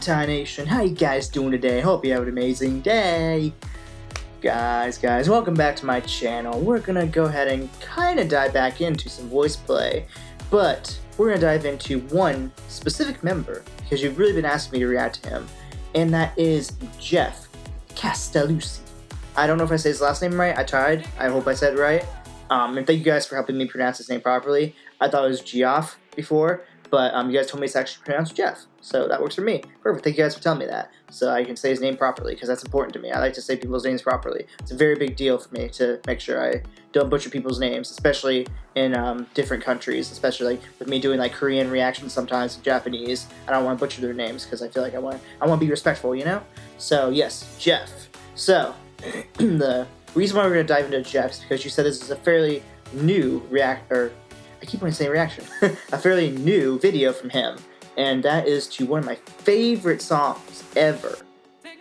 Thai Nation, how you guys doing today? Hope you have an amazing day. Guys, welcome back to my channel. We're gonna go ahead and kind of dive back into some voice play, but we're gonna dive into one specific member because you've really been asking me to react to him, and that is Geoff Castellucci. I don't know if I say his last name right. I tried. I hope I said it right. And thank you guys for helping me pronounce his name properly. I thought it was Geoff before, but you guys told me it's actually pronounced Jeff, so that works for me. Perfect. Thank you guys for telling me that, so I can say his name properly, because that's important to me. I like to say people's names properly. It's a very big deal for me to make sure I don't butcher people's names, especially in different countries, especially like with me doing like Korean reactions sometimes in Japanese. I don't want to butcher their names because I feel like I want to be respectful, you know? So yes, Jeff. So the reason why we're going to dive into Jeff is because you said this is a fairly new I keep on saying reaction. A fairly new video from him, and that is to one of my favorite songs ever,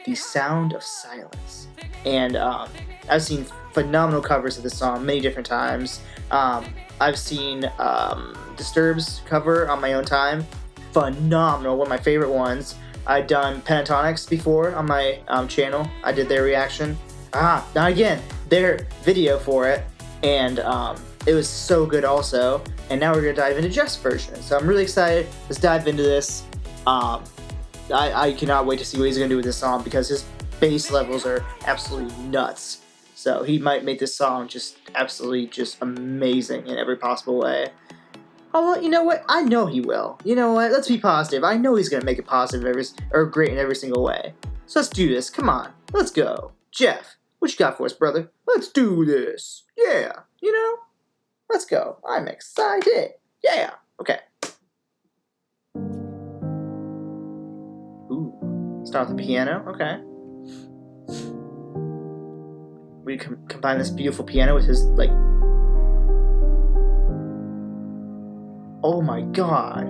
The Sound of Silence. And I've seen phenomenal covers of this song many different times. I've seen Disturbed's cover on my own time. Phenomenal, one of my favorite ones. I've done Pentatonics before on my channel. I did their reaction. Not again, their video for it, and it was so good also, and now we're going to dive into Jeff's version. So I'm really excited. Let's dive into this. I cannot wait to see what he's going to do with this song because his bass levels are absolutely nuts. So he might make this song just absolutely just amazing in every possible way. Oh, well, you know what? I know he will. You know what? Let's be positive. I know he's going to make it positive or great in every single way. So let's do this. Come on. Let's go. Jeff, what you got for us, brother? Let's do this. Yeah. You know? Let's go. I'm excited. Yeah. Okay. Ooh. Start with the piano. Okay. We combine this beautiful piano with his, like... Oh my god.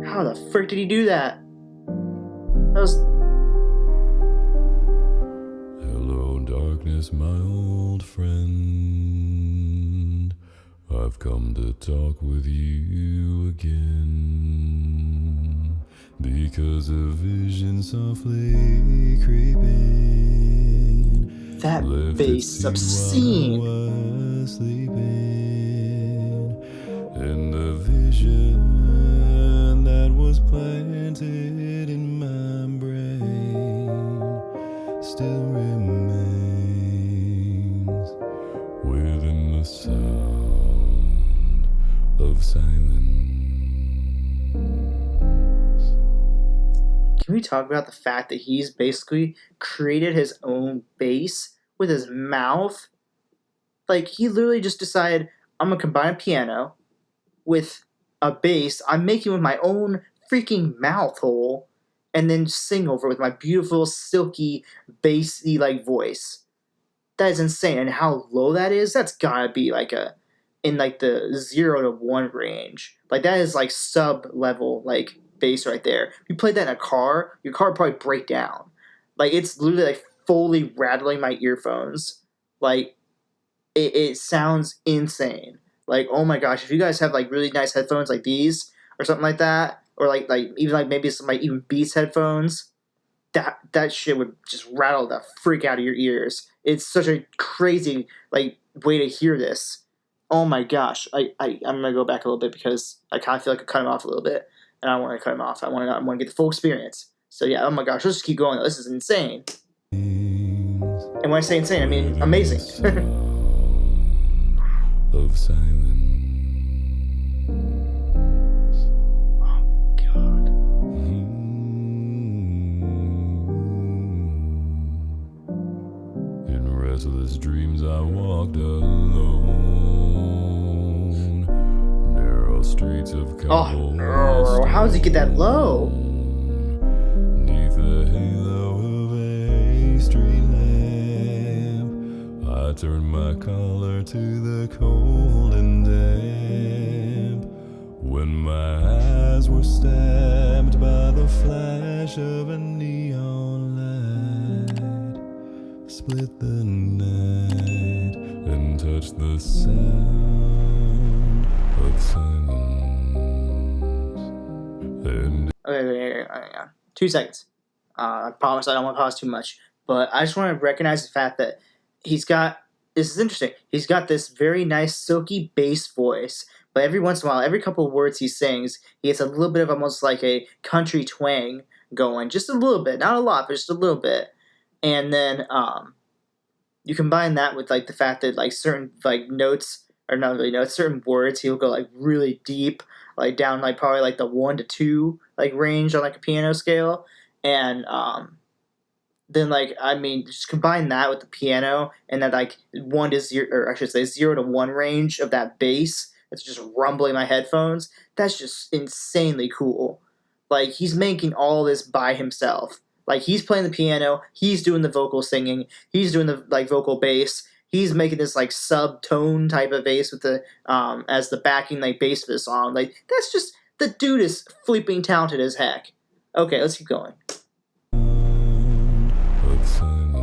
How the frick did he do that? That was... Hello, darkness, my old friend. I've come to talk with you again, because a vision softly creeping. That bass is obscene. Was sleeping, and the vision that was planted in my brain still remains within the sound of silence. Can we talk about the fact that he's basically created his own bass with his mouth? Like, he literally just decided, I'm going to combine a piano with a bass I'm making with my own freaking mouth hole, and then sing over with my beautiful, silky, bassy, like, voice. That is insane. And how low that is, that's gotta be, like, in, like, the 0 to 1 range. Like, that is, like, sub-level, like, bass right there. If you played that in a car, your car would probably break down. Like, it's literally, like, fully rattling my earphones. Like, it sounds insane. Like, oh my gosh, if you guys have, like, really nice headphones like these, or something like that, or like even like maybe some like even Beats headphones, that shit would just rattle the freak out of your ears. It's such a crazy like way to hear this. Oh my gosh, I'm gonna go back a little bit because I kind of feel like I cut him off a little bit, and I don't want to cut him off. I want to get the full experience. So yeah, oh my gosh, let's just keep going. This is insane. And when I say insane, I mean amazing. Of silence. Restless dreams I walked alone, narrow streets of cold. Oh, how does he get that low? Neath the halo of a street lamp, I turned my collar to the cold and damp. When my eyes were stabbed by the flash of a neon light, split the night and touched the sound of silence. And 2 seconds. I promise I don't want to pause too much, but I just want to recognize the fact that he's got, this is interesting, he's got this very nice silky bass voice, but every once in a while, every couple of words he sings, he gets a little bit of almost like a country twang going, just a little bit, not a lot, but just a little bit. And then you combine that with like the fact that like certain like notes, or not really notes, certain words, he'll go like really deep, like down like probably like the 1 to 2 like range on like a piano scale. And then like, I mean, just combine that with the piano and that like 1 to 0, or I should say 0 to 1 range of that bass that's just rumbling my headphones. That's just insanely cool. Like, he's making all this by himself. Like, he's playing the piano, he's doing the vocal singing, he's doing the like vocal bass. He's making this like sub-tone type of bass with the as the backing like bass for the song. Like, that's just, the dude is flipping talented as heck. Okay, let's keep going. Of silence,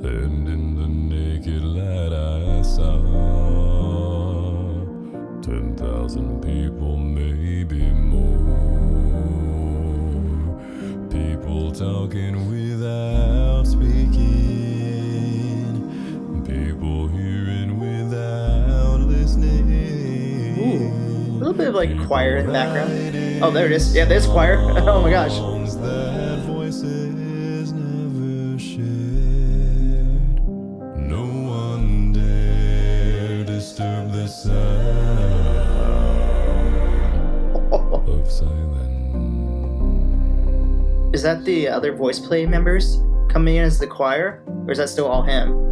and in the naked light I saw 10,000 people, maybe more. People talking without speaking, people hearing without listening. Ooh, a little bit of like choir in the background. Oh, there it is. Yeah, there's choir. Oh my gosh. That voices never shared. No one dare disturb the sound of silence. Is that the other VoicePlay members coming in as the choir? Or is that still all him?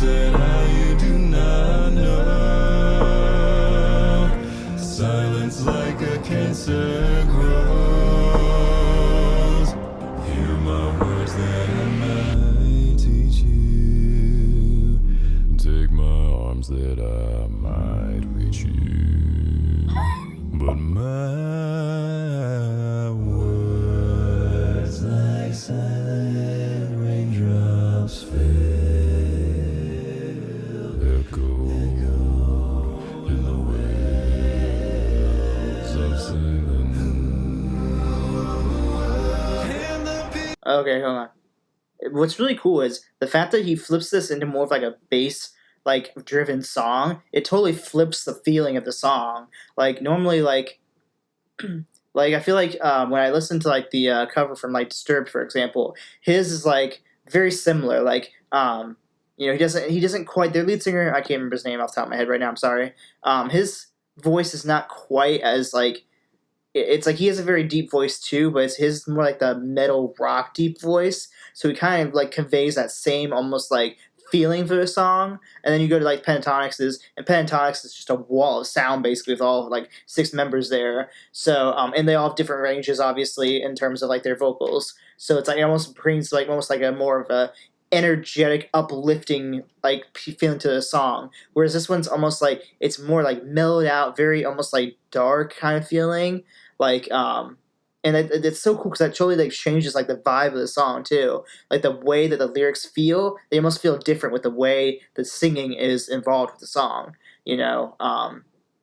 That I do not know. Silence like a cancer grows. Hear my words that I might teach you. Take my arms that I might reach you. But my words like silent raindrops fail. Okay, hold on. What's really cool is the fact that he flips this into more of like a bass like driven song. It totally flips the feeling of the song. Like normally, like like I feel like when I listen to like the cover from like Disturbed, for example, his is like very similar. Like you know, he doesn't quite, their lead singer, I can't remember his name off the top of my head right now, I'm sorry. His voice is not quite as like, it's like he has a very deep voice too, but it's his more like the metal rock deep voice. So he kind of like conveys that same almost like feeling for the song. And then you go to like Pentatonix's, and Pentatonix is just a wall of sound basically with all like 6 members there. So and they all have different ranges obviously in terms of like their vocals. So it's like it almost brings like almost like a more of a energetic, uplifting like feeling to the song. Whereas this one's almost like it's more like mellowed out, very almost like dark kind of feeling. Like and it's so cool because that totally like changes like the vibe of the song too. Like the way that the lyrics feel, they almost feel different with the way the singing is involved with the song. You know,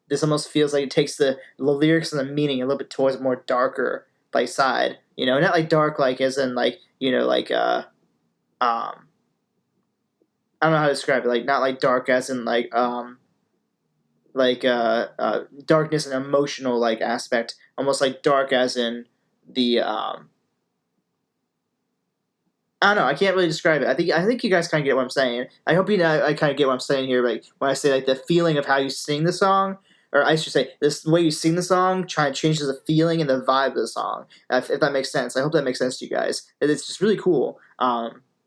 this almost feels like it takes the lyrics and the meaning a little bit towards a more darker like side. You know, not like dark like as in like, you know, like I don't know how to describe it. Like not like dark as in like darkness and emotional like aspect, almost like dark as in the I don't know, I can't really describe it. I think you guys kind of get what I'm saying. I hope you know I kind of get what I'm saying here, like when I say like the feeling of how you sing the song, or I should say this way you sing the song trying to change the feeling and the vibe of the song. If that makes sense. I hope that makes sense to you guys. It's just really cool.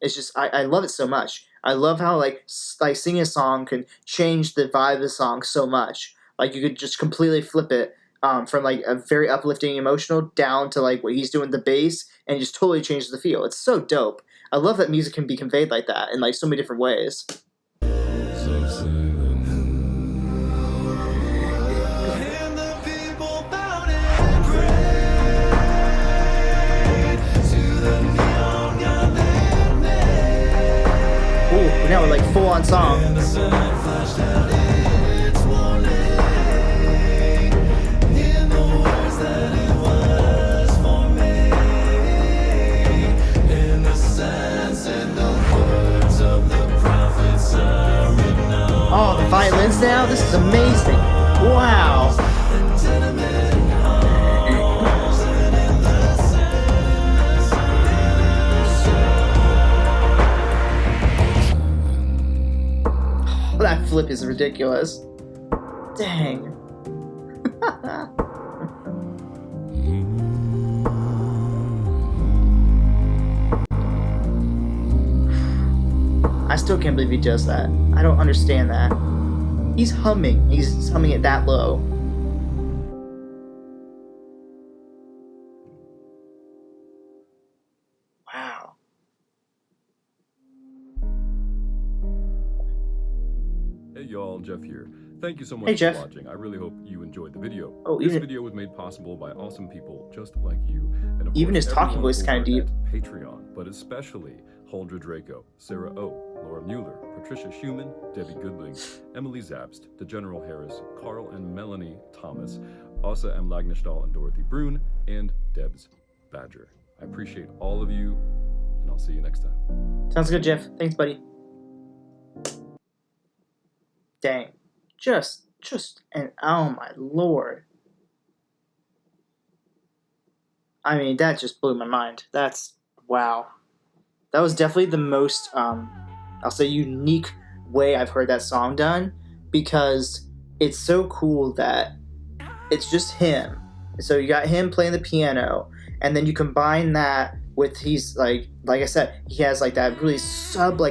It's just I love it so much. I love how like singing a song can change the vibe of the song so much. Like you could just completely flip it from like a very uplifting emotional down to like what he's doing the bass and just totally changes the feel. It's so dope. I love that music can be conveyed like that in like so many different ways. You know, like full on song. Oh, the violins now? This is amazing. Wow. Oh, that flip is ridiculous. Dang. I still can't believe he does that. I don't understand that. He's humming. He's humming it that low. Wow. Hey y'all, Jeff here. Thank you so much Hey, for Jeff. watching. I really hope you enjoyed the video. Oh, this even- video was made possible by awesome people just like you. And of Even course, his talking everyone voice is kinda over deep. at Patreon, but especially Huldra Draco, Sarah O, Laura Mueller, Patricia Schumann, Debbie Goodling, Emily Zabst, DeGeneral Harris, Carl and Melanie Thomas, Asa M. Lagnestall and Dorothy Brune, and Debs Badger. I appreciate all of you, and I'll see you next time. Sounds good, Jeff. Thanks, buddy. Dang. And oh my lord. I mean, that just blew my mind. That's, wow. That was definitely the most, I'll say unique way I've heard that song done, because it's so cool that it's just him. So you got him playing the piano, and then you combine that with, he's like I said, he has like that really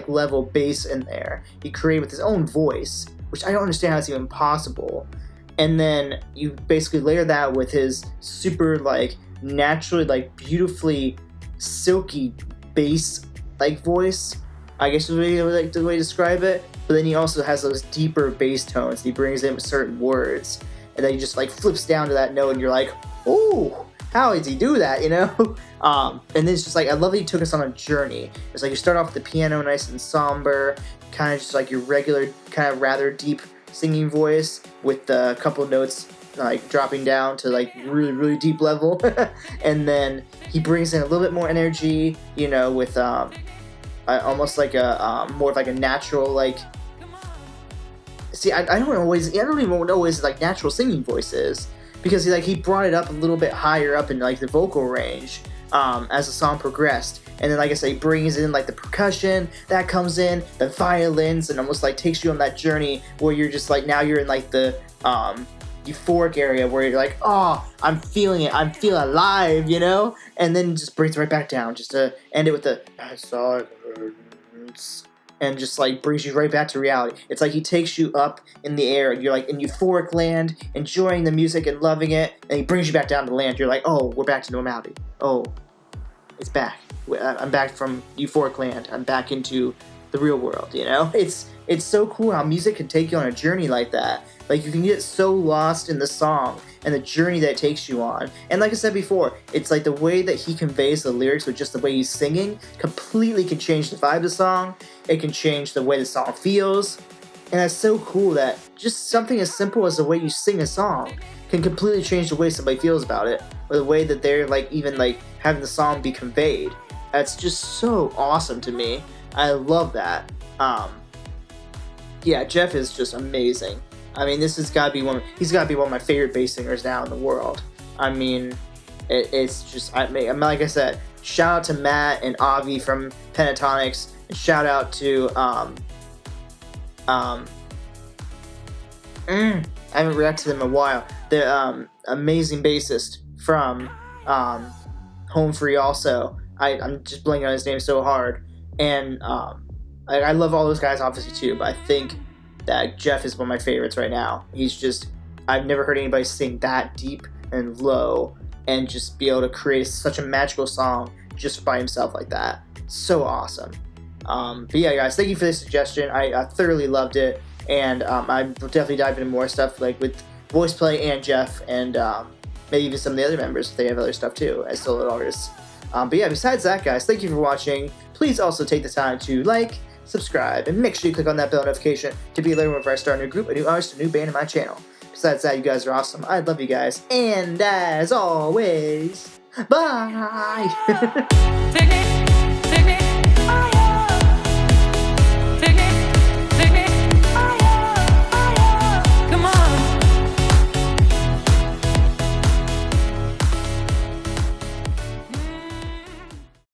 level bass in there. He created with his own voice, which I don't understand how it's even possible. And then you basically layer that with his super naturally beautifully silky bass voice, I guess is the way to describe it. But then he also has those deeper bass tones. He brings in with certain words, and then he just flips down to that note, and you're like, "Ooh, how did he do that?" You know? And then it's just I love that he took us on a journey. It's you start off with the piano, nice and somber, kind of just your regular, kind of rather deep singing voice with a couple of notes dropping down to really, really deep level. And then he brings in a little bit more energy, you know, with almost a more of a natural see, I don't know what I don't even know what his natural singing voice is, because he brought it up a little bit higher up in the vocal range as the song progressed. And then, like I say, he brings in the percussion that comes in, the violins, and almost takes you on that journey where you're just now you're in the euphoric area where you're oh, I'm feeling it, I'm feeling alive, you know? And then just brings it right back down, just to end it with the I saw it, and just brings you right back to reality. It's he takes you up in the air, and you're in euphoric land, enjoying the music and loving it, and he brings you back down to land. You're oh, we're back to normality. Oh, it's back. I'm back from euphoric land. I'm back into the real world, you know? It's so cool how music can take you on a journey like that. You can get so lost in the song and the journey that it takes you on. And like I said before, it's the way that he conveys the lyrics with just the way he's singing completely can change the vibe of the song. It can change the way the song feels. And that's so cool that just something as simple as the way you sing a song can completely change the way somebody feels about it, or the way that they're even having the song be conveyed. That's just so awesome to me. I love that. Yeah, Geoff is just amazing. I mean, this has got to be he's got to be one of my favorite bass singers now in the world. I mean, it's just, like I said, shout out to Matt and Avi from Pentatonics, and shout out to, I haven't reacted to them in a while, the amazing bassist from Home Free also. I'm just blanking on his name so hard. And I love all those guys obviously too, but I think that Geoff is one of my favorites right now. He's just, I've never heard anybody sing that deep and low and just be able to create such a magical song just by himself like that. So awesome. But yeah, guys, thank you for this suggestion. I thoroughly loved it, and I definitely dive into more stuff with VoicePlay and Geoff, and maybe even some of the other members if they have other stuff too as solo artists. But yeah, besides that, guys, thank you for watching. Please also take the time to subscribe, and make sure you click on that bell notification to be alerted whenever I start a new group, a new artist, a new band in my channel. Besides that, you guys are awesome. I love you guys. And as always, bye!